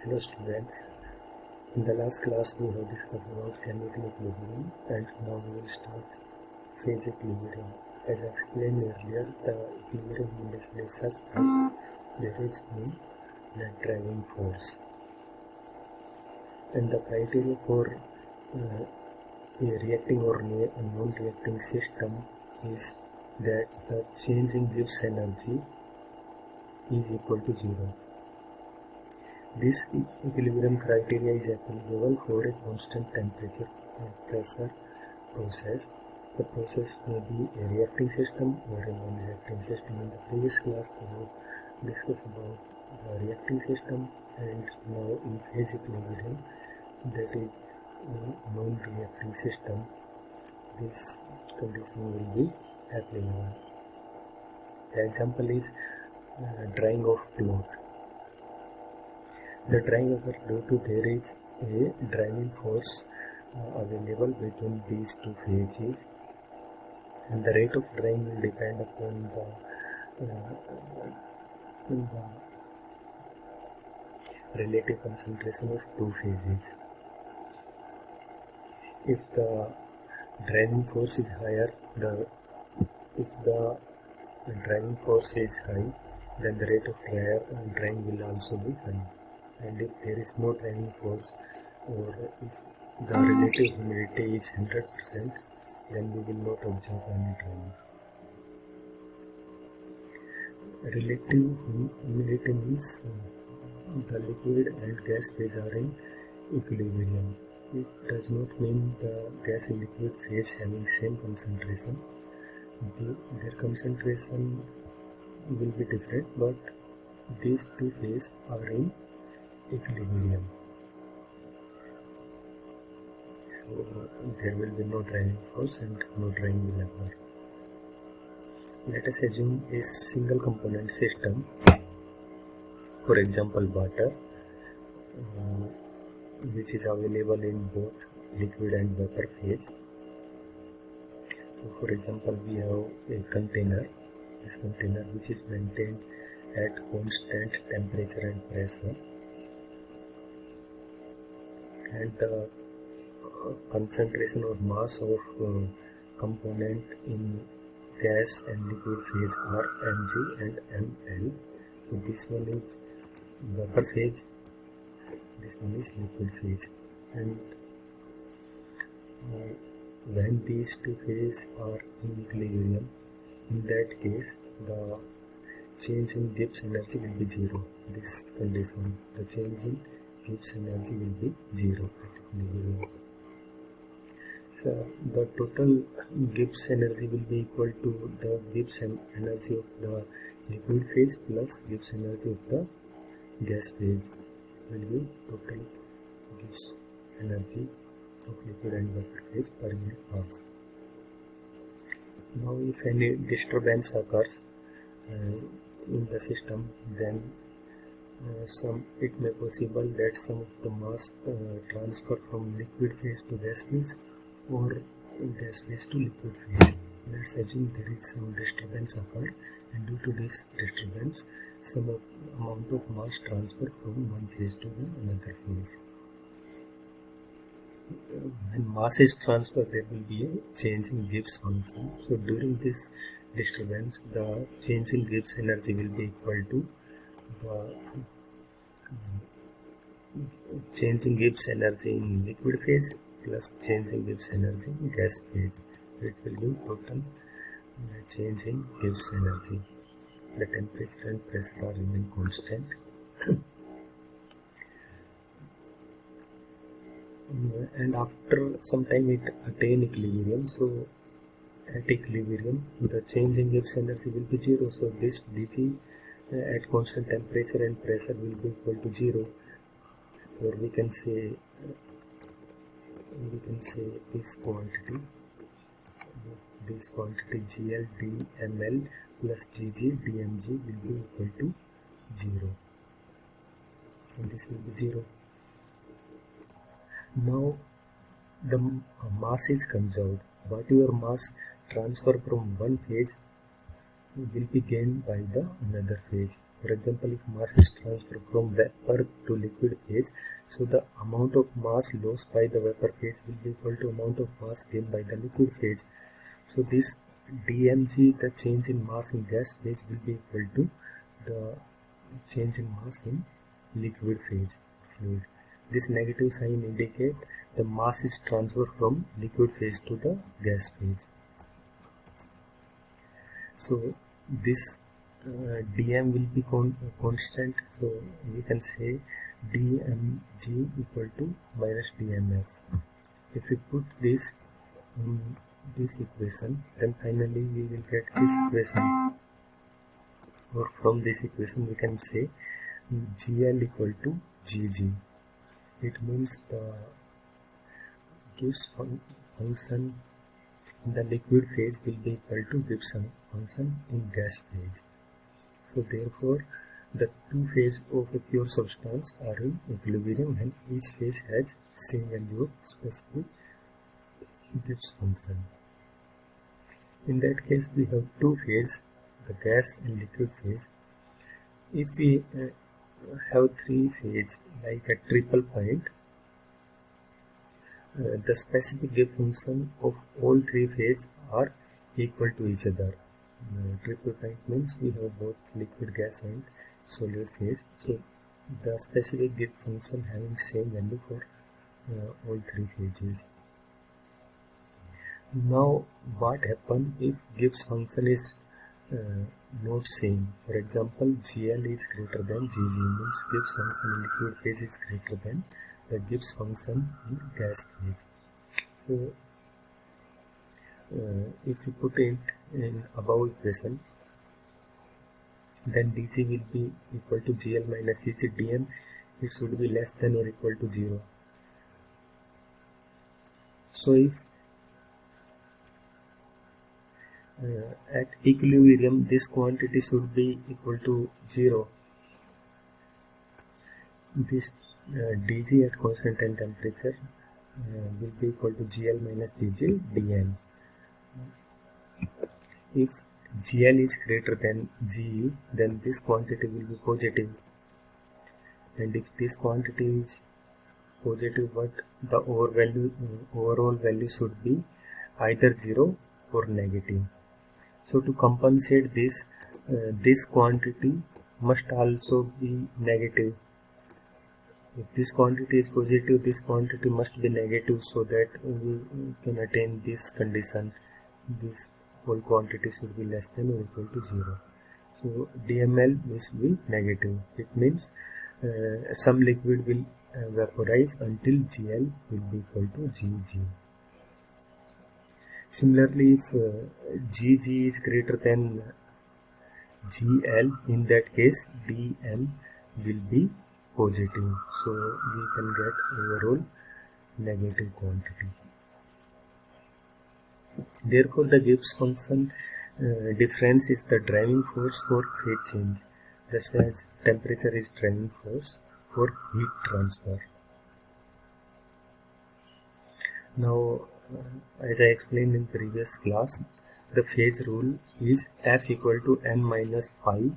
Hello students, in the last class we have discussed about chemical equilibrium and now we will start phase equilibrium. As I explained earlier, the equilibrium condition is such that there is no net driving force, and the criteria for a reacting or a non-reacting system is that the change in Gibbs energy is equal to 0. This equilibrium criteria is applicable for a constant temperature and pressure process. The process may be a reacting system or a non-reacting system. In the previous class we have discussed about the reacting system, and now in phase equilibrium, that is a non-reacting system, this condition will be applicable. The example is drying of cloth. The drying occurs due to there is a driving force available between these two phases, and the rate of drying will depend upon the relative concentration of two phases. If the driving force is higher, driving force is high, then the rate of drying will also be high. And if there is no driving force, or if the relative humidity is 100%, then we will not observe any drying. Relative humidity means the liquid and gas phase are in equilibrium. It does not mean the gas and liquid phase having same concentration. Their concentration will be different, but these two phases are in equilibrium, so there will be no driving force and no drying will occur. Let us assume a single component system, for example water, which is available in both liquid and vapor phase. So for example, we have a container, this container which is maintained at constant temperature and pressure, and the concentration or mass of component in gas and liquid phase are mg and ml. So this one is vapor phase, this one is liquid phase, and when these two phases are in equilibrium, in that case the change in Gibbs energy will be 0. This condition, the change in Gibbs energy will be 0 at equilibrium. So the total Gibbs energy will be equal to the Gibbs energy of the liquid phase plus Gibbs energy of the gas phase, will be total Gibbs energy of liquid and vapor phase per unit mass. Now if any disturbance occurs in the system, then it may possible that some of the mass transfer from liquid phase to gas phase or gas phase to liquid phase. Let's assume there is some disturbance occur, and due to this disturbance some amount of mass transfer from one phase to another phase. When mass is transferred, there will be a change in Gibbs function. So during this disturbance, the change in Gibbs energy will be equal to the change in Gibbs energy in liquid phase plus change in Gibbs energy in gas phase. It will give total change in Gibbs energy. The temperature and pressure are remain constant. And after some time it attain equilibrium. So at equilibrium the change in Gibbs energy will be 0. So this dG at constant temperature and pressure will be equal to 0, or we can say this quantity GL dml plus Gg dmg will be equal to 0, and this will be 0. Now the mass is conserved. Whatever mass transfer from one phase will be gained by the another phase. For example, if mass is transferred from vapor to liquid phase, so the amount of mass lost by the vapor phase will be equal to amount of mass gained by the liquid phase. So this dmg, the change in mass in gas phase, will be equal to the change in mass in liquid phase fluid. This negative sign indicates the mass is transferred from liquid phase to the gas phase. So this dm will be constant, so we can say dmg equal to minus dmf. If we put this in this equation, then finally we will get this equation, or from this equation we can say gl equal to gg. It means the Gibbs function in the liquid phase will be equal to Gibbs function in gas phase. So therefore the two phases of a pure substance are in equilibrium when each phase has same value of specific Gibbs function. In that case we have two phases, the gas and liquid phase. If we have three phases like a triple point, the specific Gibbs function of all three phases are equal to each other. Triple point means we have both liquid, gas and solid phase. So the specific Gibbs function having same value for all three phases. Now what happens if Gibbs function is not same? For example, GL is greater than GG, means Gibbs function in liquid phase is greater than the Gibbs function in gas phase. So if you put it in above equation, then dg will be equal to gl minus gg. dm, it should be less than or equal to 0. So if at equilibrium this quantity should be equal to 0, this dg at constant and temperature will be equal to gl minus gg dm. If gl is greater than ge, then this quantity will be positive, and if this quantity is positive, but the overall value should be either 0 or negative. So to compensate this, this quantity must also be negative. If this quantity is positive, this quantity must be negative, so that we can attain this condition. This whole quantity should be less than or equal to 0. So DML must be negative. It means some liquid will vaporize until GL will be equal to GG. Similarly, if GG is greater than GL, in that case DM will be positive, so we can get overall negative quantity. Therefore, the Gibbs function difference is the driving force for phase change, just as temperature is driving force for heat transfer. Now, as I explained in previous class, the phase rule is F equal to n minus pi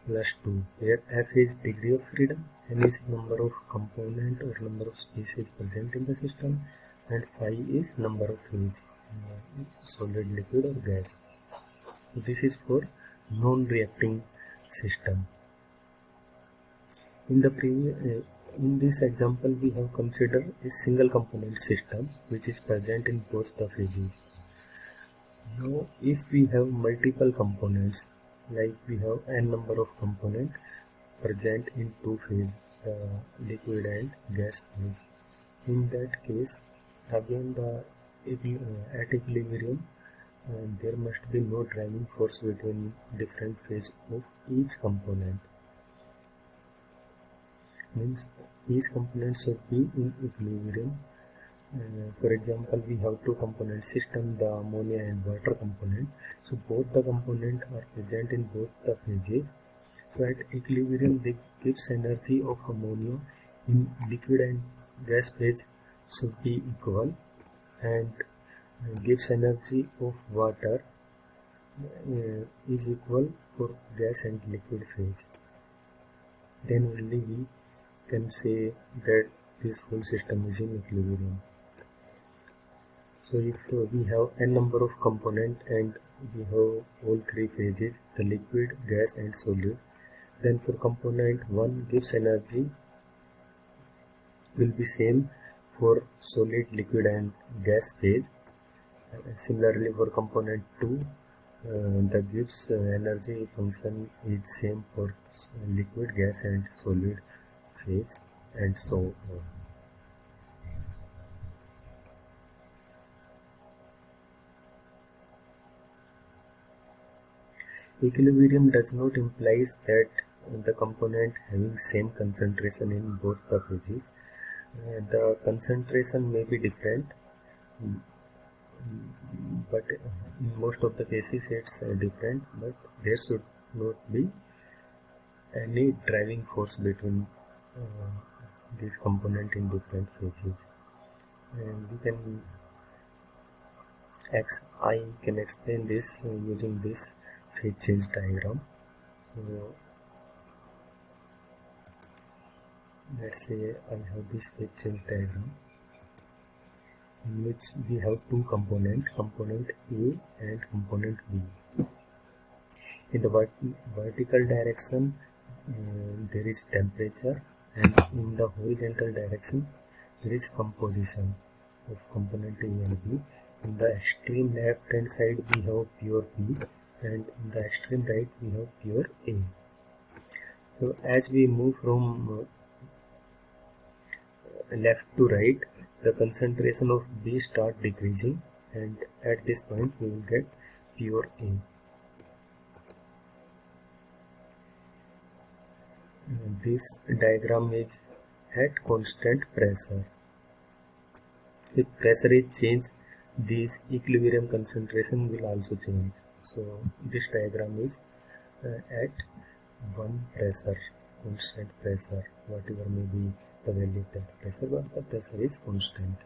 plus 2, where F is degree of freedom, n is number of component or number of species present in the system, and phi is number of phase, solid, liquid or gas. So this is for non-reacting system. In this example, we have considered a single component system which is present in both the phases. Now, if we have multiple components, like we have n number of components present in two phases, the liquid and gas phase, in that case, again at equilibrium, there must be no driving force between different phases of each component. Means each component should be in equilibrium. For example, we have two component system, the ammonia and water component. So both the components are present in both the phases. So at equilibrium, the Gibbs energy of ammonia in liquid and gas phase should be equal, and Gibbs energy of water is equal for gas and liquid phase. then only we can say that this whole system is in equilibrium. So if we have n number of components and we have all three phases, the liquid, gas and solid, then for component 1 Gibbs energy will be same for solid, liquid and gas phase. Similarly for component 2, the Gibbs energy function is same for liquid, gas and solid phase, and so on. Equilibrium does not imply that the component having same concentration in both the phases. The concentration may be different, but in most of the cases it's different, but there should not be any driving force between this component in different phases. And we can I can explain this using this phase change diagram. So let's say I have this phase change diagram in which we have two components, component A and component B. In the vertical direction there is temperature, and in the horizontal direction there is composition of component A and B. In the extreme left hand side we have pure B, and in the extreme right we have pure A. So as we move from left to right, the concentration of B start decreasing, and at this point we will get pure A. This diagram is at constant pressure. If pressure is changed, this equilibrium concentration will also change. So this diagram is at one pressure, constant pressure, whatever may be the value of that pressure, but the pressure is constant.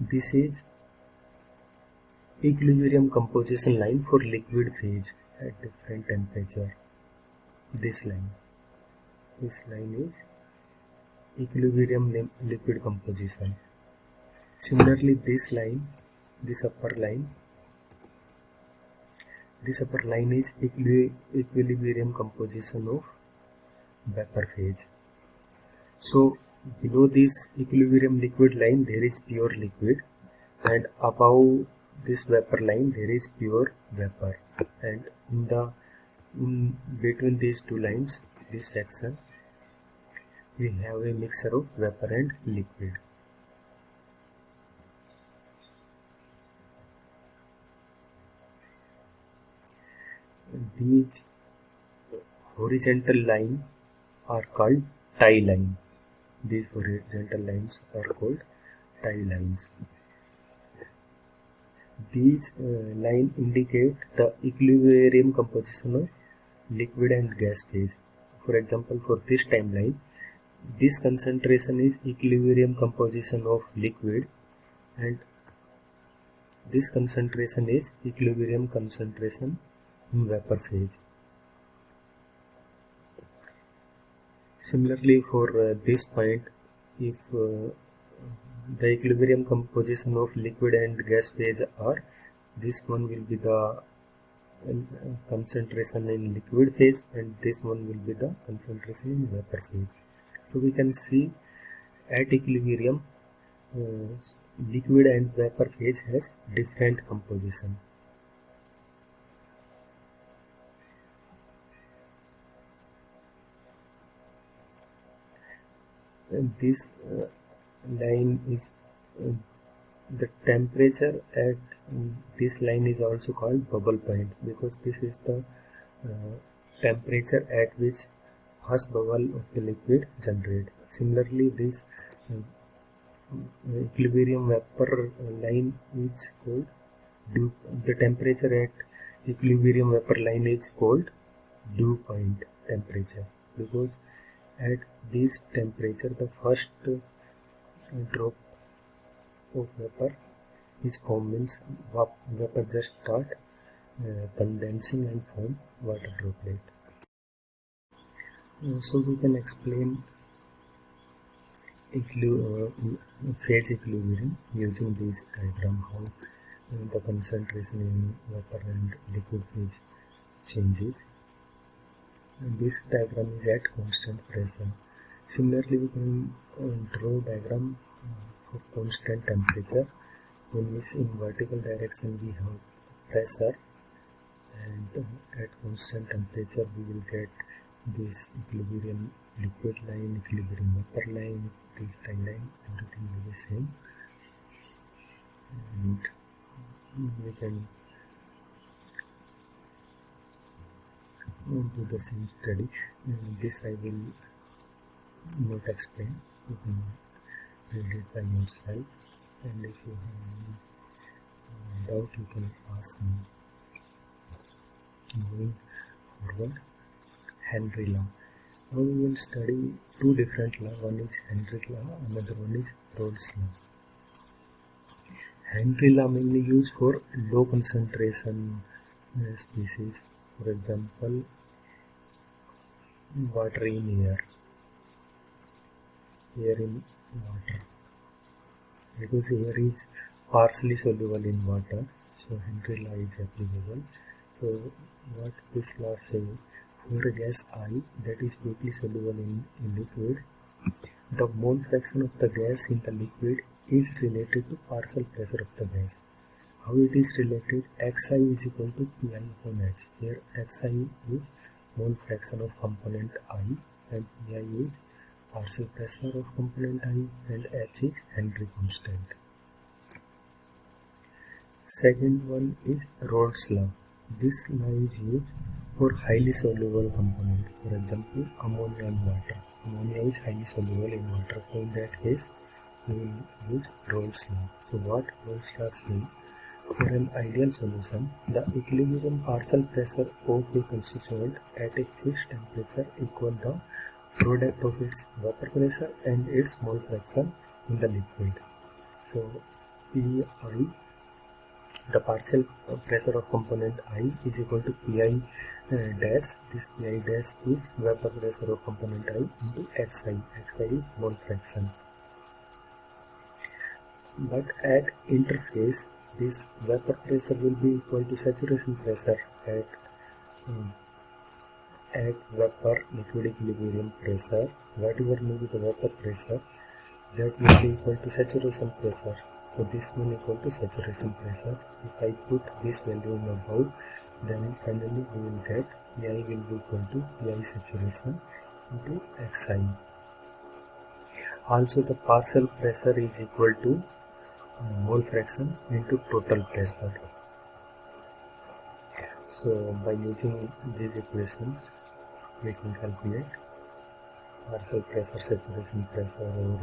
This is equilibrium composition line for liquid phase at different temperature. This line is equilibrium liquid composition. Similarly, this upper line is equilibrium composition of vapor phase. So below this equilibrium liquid line there is pure liquid, and above this vapor line there is pure vapor, and in between these two lines, this section, we have a mixture of vapor and liquid. These horizontal lines are called tie line. These horizontal lines are called tie lines. These lines indicate the equilibrium composition of liquid and gas phase. For example, for this timeline, this concentration is equilibrium composition of liquid, and this concentration is equilibrium concentration in vapor phase. Similarly, for this point, if the equilibrium composition of liquid and gas phase are, this one will be the concentration in liquid phase, and this one will be the concentration in vapor phase. So we can see at equilibrium liquid and vapor phase has different composition. And this line is the temperature at this line is also called bubble point, because this is the temperature at which first bubble of the liquid generate. Similarly, this equilibrium vapor line is called dew. The temperature at equilibrium vapor line is called dew point temperature, because at this temperature the first drop of vapor is formed, means vapor just start condensing and form water droplet. So we can explain phase equilibrium using this diagram, how the concentration in vapor and liquid phase changes. And this diagram is at constant pressure. Similarly, we can draw diagram for constant temperature, in which in vertical direction we have pressure, and at constant temperature we will get this equilibrium liquid line, equilibrium vapor line, this tie line, everything will be same. And we can do the same study. This I will not explain, you can read it by yourself, and if you have doubt you can ask me. Moving forward, Henry law. Now we will study two different laws. One is Henry law, another one is Rolle's law. Henry law mainly used for low concentration species, for example water in air in water, because air is partially soluble in water, so Henry law is applicable. So what this law says, for a gas I that is quickly soluble in liquid, the mole fraction of the gas in the liquid is related to partial pressure of the gas. How it is related? Xi is equal to Pi upon H. Here Xi is mole fraction of component I, and Pi is partial pressure of component I, and H is Henry constant. Second one is Rolle's law. This law is used for highly soluble component. For example, ammonia and water. Ammonia is highly soluble in water, so in that case we will use Rolle's law. So what Rolle's law says, for an ideal solution, the equilibrium partial pressure of a constituent at a fixed temperature equal the product of its vapor pressure and its mole fraction in the liquid. So Pi, the partial pressure of component I, is equal to Pi dash. This Pi dash is vapor pressure of component I into Xi. Xi is mole fraction. But at interface, this vapor pressure will be equal to saturation pressure at vapor liquid equilibrium pressure. Whatever may be the vapor pressure, that will be equal to saturation pressure. So this will equal to saturation pressure. If I put this value in above, then finally we will get Pi will be equal to Pi saturation into Xi. Also the partial pressure is equal to mole fraction into total pressure. So by using these equations we can calculate partial pressure, saturation pressure, or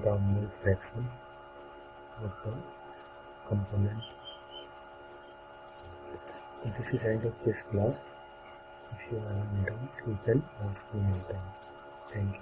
the mole fraction of the component. So this is end of this class. If you have any doubt, you can ask me anytime. Thank you.